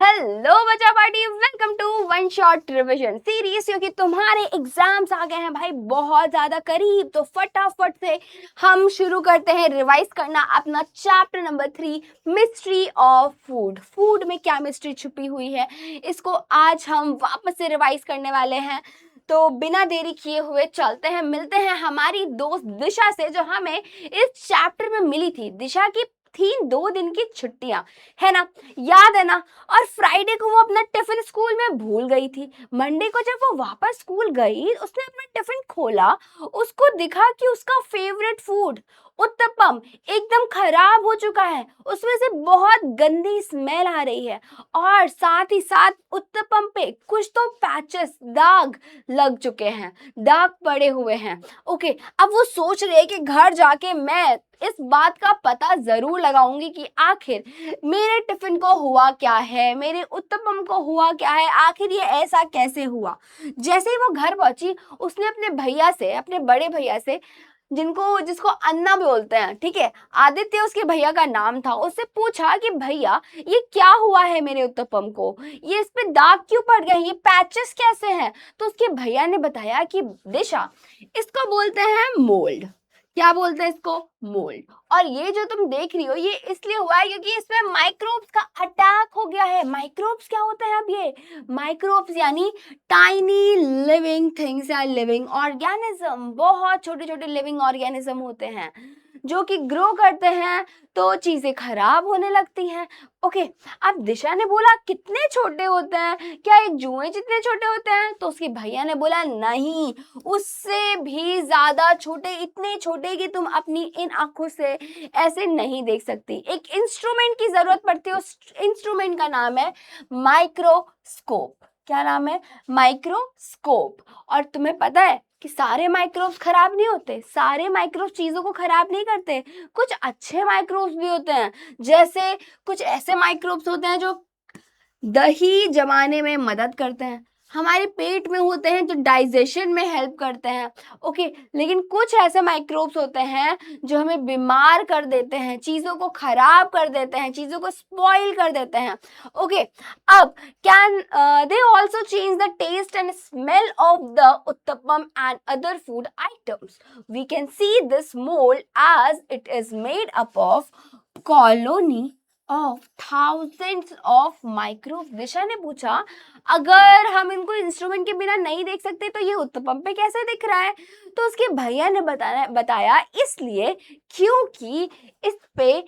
Hello बच्चा party, welcome to one shot revision series. क्योंकि तुम्हारे एग्जाम्स आ गए हैं भाई बहुत ज्यादा करीब, तो फटाफट से हम शुरू करते हैं रिवाइज करना अपना chapter number 3, mystery of food. Food में क्या मिस्ट्री छुपी हुई है, इसको आज हम वापस से रिवाइज करने वाले हैं। तो बिना देरी किए हुए चलते हैं, मिलते हैं हमारी दोस्त दिशा से, जो हमें इस चैप्टर में मिली थी। दिशा की थी 2 दिन की छुट्टियां, है ना, याद है ना। और फ्राइडे को वो अपना टिफिन स्कूल में भूल गई थी। मंडे को जब वो वापस स्कूल गई, उसने अपना टिफिन खोला, उसको दिखा कि उसका फेवरेट फूड उत्तपम एकदम खराब हो चुका है। उसमें से बहुत गंदी स्मेल आ रही है और साथ ही साथ उत्तपम पे कुछ तो पैचेस, दाग लग चुके हैं, दाग पड़े हुए हैं। ओके, अब वो सोच रही है कि घर जाके मैं इस बात का पता जरूर लगाऊंगी कि आखिर मेरे टिफिन को हुआ क्या है, मेरे उत्तपम को हुआ क्या है, आखिर ये ऐसा कैसे हुआ। जैसे ही वो घर पहुंची, उसने अपने भैया से, अपने बड़े भैया से, जिसको अन्ना बोलते हैं, ठीक है, आदित्य उसके भैया का नाम था, उससे पूछा कि भैया ये क्या हुआ है मेरे उत्तपम को, ये इस पे दाग क्यों पड़ गए, ये पैचेस कैसे हैं। तो उसके भैया ने बताया कि दिशा, इसको बोलते हैं मोल्ड। क्या बोलते हैं इसको? मोल्ड। और ये जो तुम देख रही हो, ये इसलिए हुआ है क्योंकि इसमें माइक्रोब्स का अटैक हो गया है। माइक्रोब्स क्या होते हैं? अब ये माइक्रोब्स यानी टाइनी लिविंग थिंग्स या लिविंग ऑर्गेनिज्म, बहुत छोटे छोटे लिविंग ऑर्गेनिज्म होते हैं जो कि ग्रो करते हैं तो चीजें खराब होने लगती हैं। ओके, अब दिशा ने बोला कितने छोटे होते हैं, क्या एक जुए जितने छोटे होते हैं? तो उसके भैया ने बोला नहीं, उससे भी ज्यादा छोटे, इतने छोटे कि तुम अपनी इन आंखों से ऐसे नहीं देख सकती। एक इंस्ट्रूमेंट की जरूरत पड़ती है, उस इंस्ट्रूमेंट का नाम है माइक्रोस्कोप। क्या नाम है? माइक्रोस्कोप। और तुम्हें पता है कि सारे माइक्रोब्स खराब नहीं होते, सारे माइक्रोब्स चीजों को खराब नहीं करते। कुछ अच्छे माइक्रोब्स भी होते हैं, जैसे कुछ ऐसे माइक्रोब्स होते हैं जो दही जमाने में मदद करते हैं, हमारे पेट में होते हैं तो डाइजेशन में हेल्प करते हैं। ओके, लेकिन कुछ ऐसे माइक्रोब्स होते हैं जो हमें बीमार कर देते हैं, चीज़ों को खराब कर देते हैं, चीज़ों को स्पॉइल कर देते हैं। ओके, अब can they also change the taste and smell of the uttapam and other food items. We can see this mould as it is made up of colony of thousands of microbes. Disha ने पूछा अगर हम इनको instrument के बिना नहीं देख सकते तो ये उत्तपम पे कैसे दिख रहा है? तो उसके भैया ने बताया इसलिए क्योंकि इस पे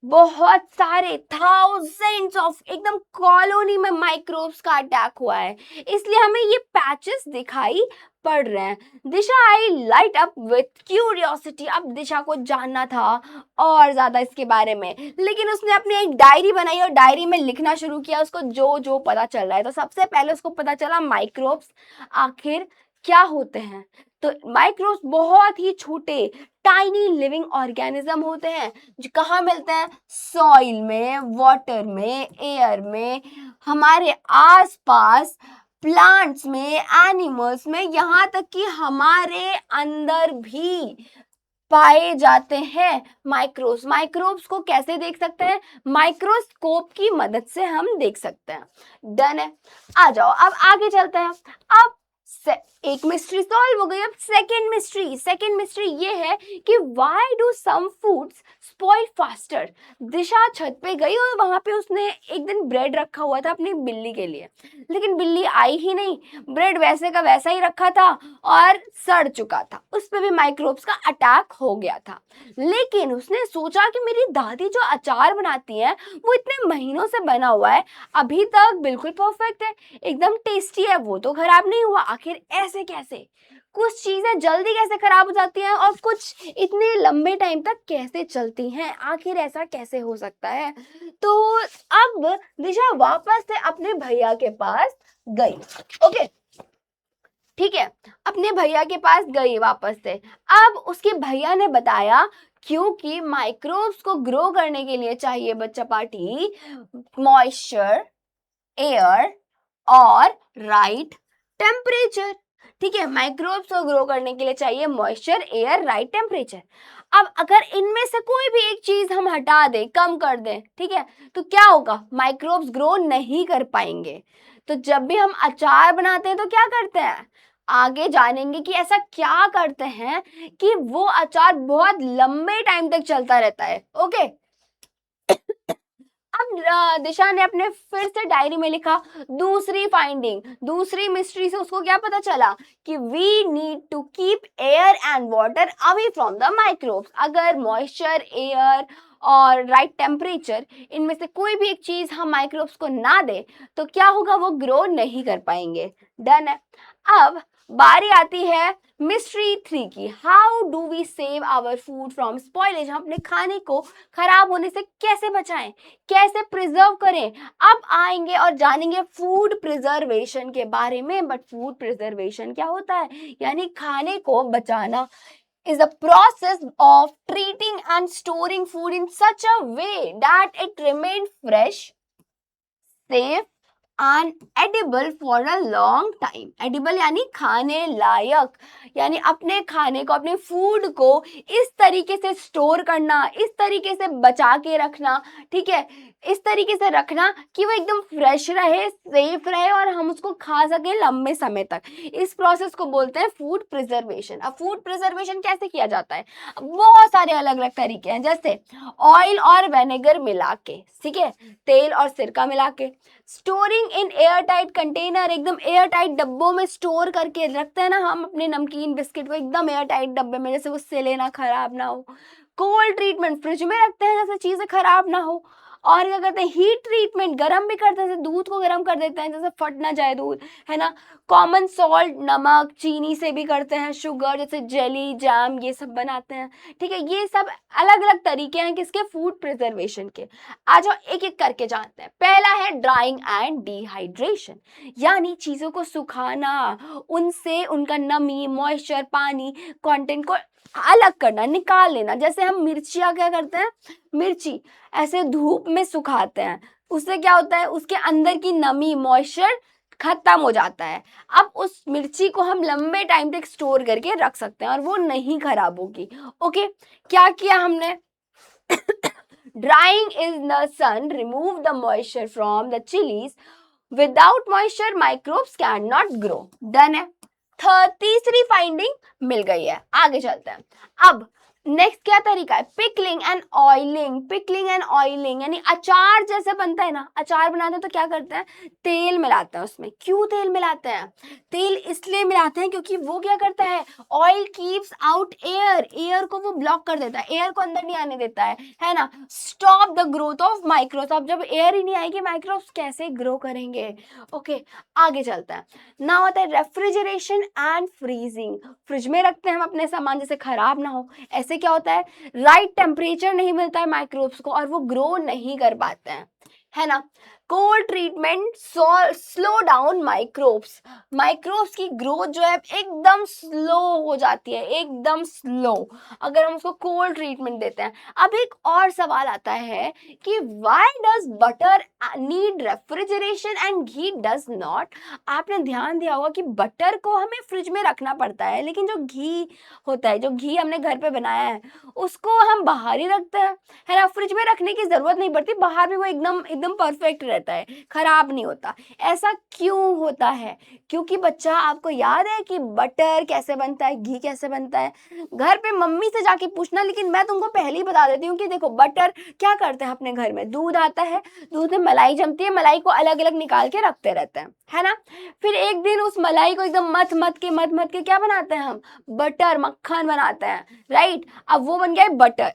बहुत सारे थाउजेंड्स ऑफ, एकदम कॉलोनी में माइक्रोब्स का अटैक हुआ है, इसलिए हमें ये पैचेस दिखाई पड़ रहे हैं। दिशा आई लाइट अप विथ क्यूरियोसिटी। अब दिशा को जानना था और ज्यादा इसके बारे में, लेकिन उसने अपनी एक डायरी बनाई और डायरी में लिखना शुरू किया उसको जो जो पता चल रहा है। तो सबसे पहले उसको पता चला माइक्रोब्स आखिर क्या होते हैं। तो माइक्रोब्स बहुत ही छोटे टाइनी लिविंग ऑर्गेनिज्म होते हैं जो कहाँ मिलते हैं? सॉइल में, वाटर में, एयर में, हमारे आसपास, प्लांट्स में, एनिमल्स में, यहाँ तक कि हमारे अंदर भी पाए जाते हैं माइक्रोब्स। माइक्रोब्स को कैसे देख सकते हैं? माइक्रोस्कोप की मदद से हम देख सकते हैं। डन है, आ जाओ अब आगे चलते हैं। अब एक मिस्ट्री सॉल्व हो गई। अब सेकंड मिस्ट्री ये है कि why do some foods spoil faster. Disha छत पे गई और वहां पे उसने एक दिन ब्रेड रखा हुआ था अपनी बिल्ली के लिए, लेकिन बिल्ली आई ही नहीं। ब्रेड वैसे का वैसा ही रखा था और सड़ चुका था, उस पे भी माइक्रोब्स का अटैक हो गया था। लेकिन उसने सोचा कि मेरी दादी जो अचार बनाती है वो इतने महीनों से बना हुआ है, अभी तक बिल्कुल परफेक्ट है, एकदम टेस्टी है, वो तो खराब नहीं हुआ। आखिर ऐसे कैसे? कुछ चीजें जल्दी कैसे खराब हो जाती हैं और कुछ इतने लंबे टाइम तक कैसे चलती हैं? आखिर ऐसा कैसे हो सकता है? तो अब दिशा वापस से अपने भैया के पास गई। ओके, ठीक है, अपने भैया के पास गई वापस से। अब उसके भैया ने बताया क्योंकि माइक्रोब्स को ग्रो करने के लिए चाहिए बच्चा पार्टी मॉइस्चर, एयर और राइट टेम्परेचर। ठीक है, माइक्रोब्स को ग्रो करने के लिए चाहिए मॉइस्चर, एयर, राइट टेम्परेचर। अब अगर इनमें से कोई भी एक चीज हम हटा दें, कम कर दें, ठीक है, तो क्या होगा, माइक्रोब्स ग्रो नहीं कर पाएंगे। तो जब भी हम अचार बनाते हैं तो क्या करते हैं, आगे जानेंगे कि ऐसा क्या करते हैं कि वो अचार बहुत लंबे टाइम तक चलता रहता है। ओके, अब दिशा ने अपने फिर से डायरी में लिखा दूसरी फाइंडिंग, दूसरी मिस्ट्री से उसको क्या पता चला कि we need to keep air and water away from the microbes. अगर मॉइस्चर, एयर और राइट टेम्परेचर, इनमें से कोई भी एक चीज हम माइक्रोब्स को ना दे तो क्या होगा, वो ग्रो नहीं कर पाएंगे। डन है। अब बारी आती है मिस्ट्री 3 की, how do we save our food from spoilage. हम अपने खाने को खराब होने से कैसे बचाएं, कैसे प्रिजर्व करें। अब आएंगे और जानेंगे फूड प्रिजर्वेशन के बारे में। बट फूड प्रिजर्वेशन क्या होता है, यानी खाने को बचाना is the process of treating and storing food in such a way that it remains fresh, safe and edible for a long time। edible यानी खाने लायक, यानी अपने खाने को, अपने फूड को इस तरीके से स्टोर करना, इस तरीके से बचा के रखना, ठीक है, इस तरीके से रखना कि वो एकदम फ्रेश रहे, सेफ रहे और हम उसको खा सकें लंबे समय तक। इस प्रोसेस को बोलते हैं फूड प्रिजर्वेशन। अब फूड प्रिजर्वेशन कैसे किया जाता है, बहुत सारे अलग अलग तरीके हैं, जैसे ऑयल और विनेगर मिला के, ठीक है, तेल और सिरका मिला के, storing in air tight container, एकदम एयर टाइट डब्बों में स्टोर करके रखते हैं ना हम अपने नमकीन बिस्किट को, एकदम एयर टाइट डब्बे में, जैसे वो सिले ना, खराब ना हो। कोल्ड ट्रीटमेंट, फ्रिज में रखते हैं जैसे चीजें खराब ना हो। और क्या करते हैं, हीट ट्रीटमेंट, गर्म भी करते हैं, जैसे दूध को गर्म कर देते हैं जैसे फट ना जाए दूध, है ना। कॉमन सॉल्ट, नमक, चीनी से भी करते हैं, शुगर जैसे जेली, जैम, ये सब बनाते हैं, ठीक है। ये सब अलग अलग तरीके हैं किसके, फूड प्रिजर्वेशन के। आ जाओ एक एक करके जानते हैं। पहला है ड्राइंग एंड डिहाइड्रेशन, यानी चीजों को सुखाना, उनसे उनका नमी, मॉइस्चर, पानी कंटेंट को अलग करना, निकाल लेना। जैसे हम मिर्चियाँ क्या करते हैं, मिर्ची ऐसे धूप में सुखाते हैं, उससे क्या होता है, उसके अंदर की नमी, मॉइस्चर खत्म हो जाता है। अब उस मिर्ची को हम लंबे टाइम तक स्टोर करके रख सकते हैं और वो नहीं खराब होगी। ओके, क्या किया हमने, drying in the sun remove the moisture from the chilies, without moisture microbes cannot grow। Done है। तीसरी फाइंडिंग मिल गई है, आगे चलते हैं। अब नेक्स्ट क्या तरीका है, pickling and oiling. Pickling and oiling यानी अचार जैसे बनता है ना, अचार बनाते हैं तो क्या करते हैं, तेल मिलाते हैं उसमें। क्यों तेल मिलाते हैं, तेल इसलिए मिलाते हैं क्योंकि वो क्या करता है, oil keeps out air, air को वो ब्लॉक कर देता है, एयर को अंदर नहीं आने देता है ना। Stop the growth of microbes, अब जब एयर ही नहीं आएगी माइक्रोब्स कैसे ग्रो करेंगे। ओके, आगे चलता है। ना होता है रेफ्रिजरेशन एंड फ्रीजिंग, फ्रिज में रखते हैं हम अपने सामान जैसे खराब ना हो। ऐसे क्या होता है, राइट टेम्परेचर नहीं मिलता है माइक्रोब्स को और वो ग्रो नहीं कर पाते हैं, है ना। Cold treatment slow down microbes, microbes की ग्रोथ जो है एकदम स्लो हो जाती है, एकदम स्लो, अगर हम उसको कोल्ड ट्रीटमेंट देते हैं। अब एक और सवाल आता है कि why does butter need refrigeration and ghee does not. आपने ध्यान दिया होगा कि बटर को हमें फ्रिज में रखना पड़ता है, लेकिन जो घी होता है, जो घी हमने घर पे बनाया है, उसको हम बाहर ही रखते हैं, है ना। फ्रिज में रखने की जरूरत नहीं पड़ती, बाहर भी वो एकदम एकदम परफेक्ट रहता है, खराब नहीं होता। ऐसा क्यों होता है, क्योंकि बच्चा आपको याद है कि बटर कैसे बनता है, घी कैसे बनता है, घर पे मम्मी से जाके पूछना। लेकिन मैं तुमको पहले ही बता देती हूँ कि देखो, बटर क्या करते हैं, अपने घर में दूध आता है, दूध में मलाई जमती है, मलाई को अलग अलग निकाल के रखते रहते हैं, है ना। फिर एक दिन उस मलाई को एकदम मथ मथ के क्या बनाते हैं हम, बटर, मक्खन बनाते हैं, राइट। अब वो बन गया है बटर।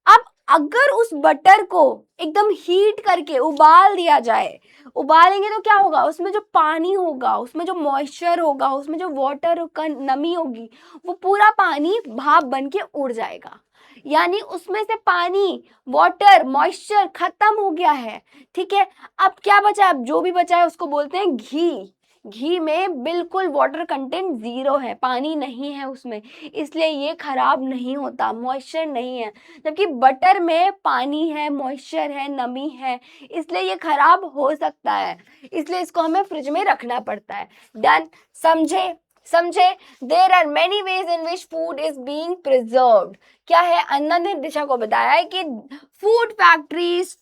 अब अगर उस बटर को एकदम हीट करके उबाल दिया जाए, उबालेंगे तो क्या होगा, उसमें जो पानी होगा, उसमें जो मॉइस्चर होगा, उसमें जो वाटर का नमी होगी, वो पूरा पानी भाप बन के उड़ जाएगा। यानी उसमें से पानी, वाटर, मॉइस्चर खत्म हो गया है, ठीक है। अब क्या बचा, अब जो भी बचा है उसको बोलते हैं घी। घी में बिल्कुल वाटर कंटेंट जीरो है, पानी नहीं है उसमें, इसलिए ये खराब नहीं होता, मॉइस्चर नहीं है। जबकि बटर में पानी है, मॉइस्चर है, नमी है, इसलिए ये खराब हो सकता है, इसलिए इसको हमें फ्रिज में रखना पड़ता है। डन, समझे, समझे? There are many ways in which food is being preserved. क्या है? अन्ना ने दिशा को बताया है कि in food factories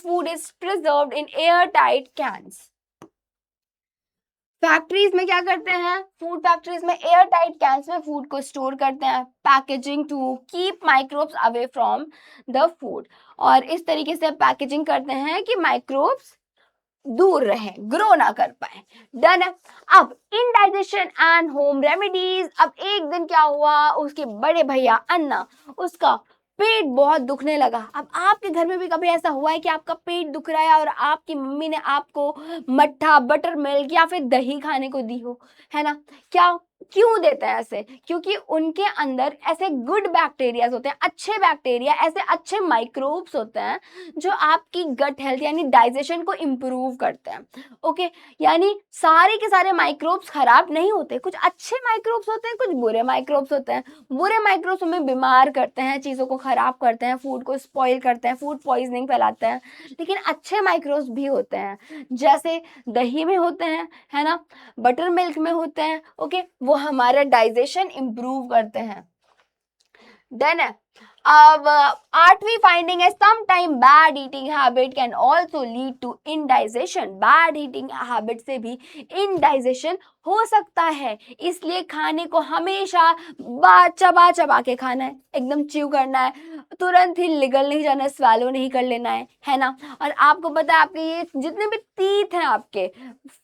food is preserved in airtight cans. Factories में क्या करते हैं? फूड फैक्ट्रीज में एयर टाइट कैंस में फूड को स्टोर करते हैं, packaging to keep microbes away from the food. और इस तरीके से पैकेजिंग करते हैं कि माइक्रोब्स दूर रहे, ग्रो ना कर पाए। डन है। अब इनडाइजेशन एंड होम रेमेडीज। अब एक दिन क्या हुआ, उसके बड़े भैया अन्ना, उसका पेट बहुत दुखने लगा। अब आपके घर में भी कभी ऐसा हुआ है कि आपका पेट दुख रहा है और आपकी मम्मी ने आपको मट्ठा, बटर मिल्क या फिर दही खाने को दी हो, है ना? क्या क्यों देते हैं ऐसे? क्योंकि उनके अंदर ऐसे गुड बैक्टीरियाज होते हैं, अच्छे बैक्टीरिया, ऐसे अच्छे माइक्रोब्स होते हैं जो आपकी गट हेल्थ यानी डाइजेशन को इम्प्रूव करते हैं। ओके, यानी सारे के सारे माइक्रोब्स खराब नहीं होते, कुछ अच्छे माइक्रोब्स होते हैं, कुछ बुरे माइक्रोब्स होते हैं। बुरे माइक्रोब्स हमें बीमार करते हैं, चीज़ों को खराब करते हैं, फूड को स्पॉइल करते हैं, फूड पॉइजनिंग फैलाते हैं। लेकिन अच्छे माइक्रोब्स भी होते हैं, जैसे दही में होते हैं, है ना, बटर मिल्क में होते हैं। ओके, वो हमारा डाइजेशन इम्प्रूव करते हैं। डन है। अब आठवीं फाइंडिंग है, some time bad eating habit can also lead to indigestion. Bad eating habit से भी इनडाइजेशन हो सकता है, इसलिए खाने को हमेशा चबा चबा के खाना है, एकदम च्यू करना है, तुरंत ही निगल नहीं जाना है, स्वैलो नहीं कर लेना है ना? और आपको पता है, आपके ये जितने भी टीथ हैं आपके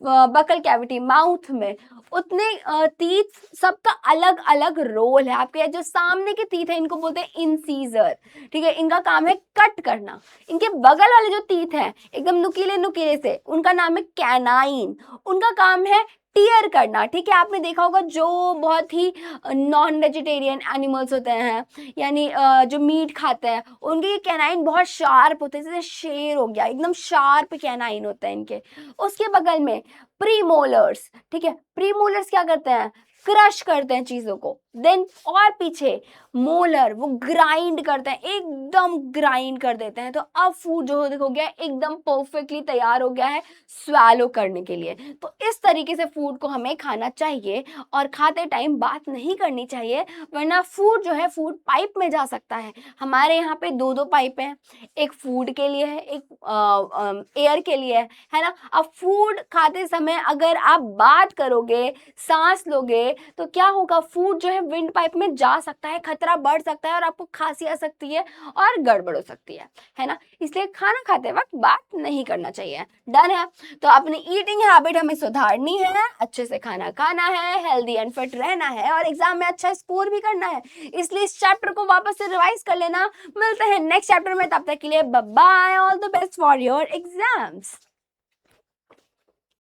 बकल कैविटी माउथ में, उतने टीथ सबका अलग अलग रोल है। आपके जो सामने के टीथ है इनको बोलते हैं इंसीजर, ठीक है, इनका काम है कट करना। इनके बगल वाले जो टीथ हैं एकदम नुकीले नुकीले से, उनका नाम है कैनाइन, उनका काम है टीयर करना। ठीक है, आपने देखा होगा जो बहुत ही नॉन वेजिटेरियन एनिमल्स होते हैं, यानी जो मीट खाते हैं, उनके कैनाइन बहुत शार्प होते हैं, जैसे शेर हो गया, एकदम शार्प कैनाइन होते हैं इनके। उसके बगल में प्रीमोलर्स, ठीक है, प्रीमोलर्स क्या करते हैं? क्रश करते हैं चीजों को। देन और पीछे मोलर, वो ग्राइंड करते हैं, एकदम ग्राइंड कर देते हैं। तो अब फूड जो हो गया एकदम परफेक्टली तैयार हो गया है स्वैलो करने के लिए। तो इस तरीके से फूड को हमें खाना चाहिए और खाते टाइम बात नहीं करनी चाहिए, वरना फूड जो है फूड पाइप में जा सकता है। हमारे यहाँ पे दो दो पाइप हैं, एक फूड के लिए है, एक एयर के लिए है ना? अब फूड खाते समय अगर आप बात करोगे, सांस लोगे, तो क्या होगा? फूड जो है विंड पाइप में जा सकता है, खतरा बढ़ सकता है और आपको खांसी आ सकती है और गड़बड़ हो सकती है ना? इसलिए खाना खाते वक्त बात नहीं करना चाहिए। डन है। तो अपनी ईटिंग हैबिट हमें सुधारनी है, अच्छे से खाना खाना है, हेल्दी एंड फिट रहना है और एग्जाम में अच्छा स्कोर भी करना है। इसलिए इस चैप्टर को वापस से रिवाइज कर लेना। मिलते हैं नेक्स्ट चैप्टर में, तब तक के लिए bye bye, all the best for your exams.